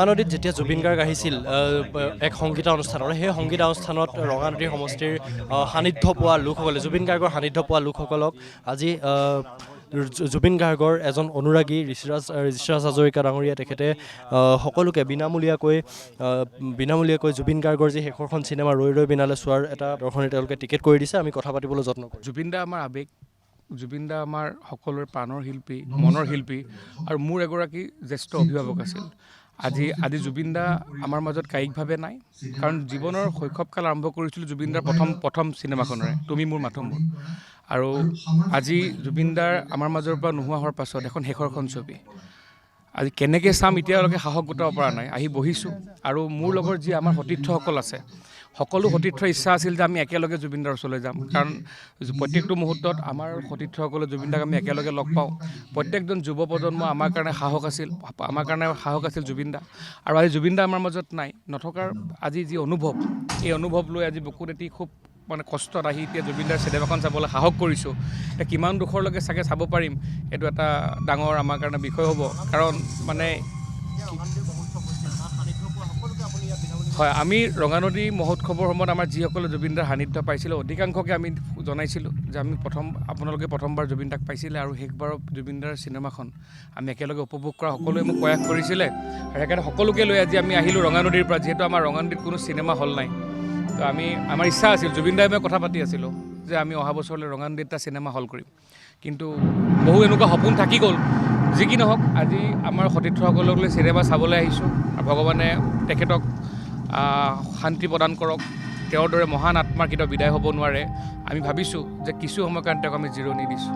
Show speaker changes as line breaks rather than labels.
ৰঙানদীত যেতিয়া জুবিন গাৰ্গ আহিছিল এক সংগীতা অনুষ্ঠানত, সেই সংগীতা অনুষ্ঠানত ৰঙানদী সমষ্টিৰ সান্নিধ্য পোৱা লোকসকলে, জুবিন গাৰ্গৰ সান্নিধ্য পোৱা লোকসকলক আজি জুবিন গাৰ্গৰ এজন অনুৰাগী ঋষিৰাজ হাজৰিকা ডাঙৰীয়া তেখেতে সকলোকে বিনামূলীয়াকৈ জুবিন গাৰ্গৰ যি শেষৰখন চিনেমা ৰৈ ৰৈ বিনালে চোৱাৰ এটা দৰ্শনী তেওঁলোকে টিকেট কৰি দিছে। আমি কথা পাতিবলৈ যত্ন কৰোঁ।
জুবিন দা আমাৰ আৱেগ, জুবিন দা আমাৰ সকলোৰে প্ৰাণৰ শিল্পী, মনৰ শিল্পী আৰু মোৰ এগৰাকী জ্যেষ্ঠ অভিভাৱক আছিল। আজি জুবিন দা আমাৰ মাজত কায়িকভাৱে নাই, কাৰণ জীৱনৰ শৈশৱকাল আৰম্ভ কৰিছিলোঁ জুবিন দাৰ প্ৰথম চিনেমাখনেৰে, তুমি মোৰ মাথো মোৰ। আৰু আজি জুবিন দাৰ আমাৰ মাজৰ পৰা নোহোৱা হোৱাৰ পাছত এখন শেষৰখন ছবি আজি কেনেকৈ চাম এতিয়ালৈকে সাহস গোটাব পৰা নাই। আহি বহিছোঁ আৰু মোৰ লগৰ যি আমাৰ সতীৰ্থসকল আছে, সকলো সতীৰ্থৰ ইচ্ছা আছিল যে আমি একেলগে জুবিন দাৰ ওচৰলৈ যাম, কাৰণ প্ৰত্যেকটো মুহূৰ্তত আমাৰ সতীৰ্থসকলে জুবিন দাক আমি একেলগে লগ পাওঁ। প্ৰত্যেকজন যুৱ প্ৰজন্ম আমাৰ কাৰণে সাহস আছিল জুবিন দা। আৰু আজি জুবিন দা আমাৰ মাজত নাই, নথকাৰ আজি যি অনুভৱ, এই অনুভৱ লৈ আজি বুকুত এটি খুব কষ্টত আহি এতিয়া জুবিন দাৰ চিনেমাখন চাবলৈ সাহস কৰিছোঁ। এতিয়া কিমান দুখৰলৈকে চাগে চাব পাৰিম, এইটো এটা ডাঙৰ আমাৰ কাৰণে বিষয় হ'ব। কাৰণ হয়, আমি ৰঙানদী মহোৎসৱৰ সময়ত আমাৰ যিসকলে জুবিন দাৰ সান্নিধ্য পাইছিলোঁ, অধিকাংশকে আমি জনাইছিলোঁ যে আপোনালোকে প্ৰথমবাৰ জুবিন দাক পাইছিলে আৰু শেষবাৰৰ জুবিন দাৰ চিনেমাখন আমি একেলগে উপভোগ কৰা সকলোৱে মোক প্ৰয়াস কৰিছিলে। আৰু সেইকাৰণে সকলোকে লৈ আজি আমি আহিলোঁ ৰঙানদীৰ পৰা, যিহেতু আমাৰ ৰঙানদীত কোনো চিনেমা হল নাই। তো আমাৰ ইচ্ছা আছিল, জুবিন দাই মই কথা পাতি আছিলোঁ যে আমি অহা বছৰলৈ ৰঙানদীত এটা চিনেমা হল কৰিম, কিন্তু বহু এনেকুৱা সপোন থাকি গ'ল। যি কি নহওক, আজি আমাৰ সতীৰ্থসকলক লৈ চিনেমা চাবলৈ আহিছোঁ আৰু ভগৱানে তেখেতক শান্তি প্ৰদান কৰক। তেওঁৰ দৰে মহান আত্মাৰ কেতিয়াও বিদায় হ'ব নোৱাৰে। আমি ভাবিছোঁ যে কিছু সময়ৰ কাৰণে তেওঁক আমি জিৰণি দিছোঁ।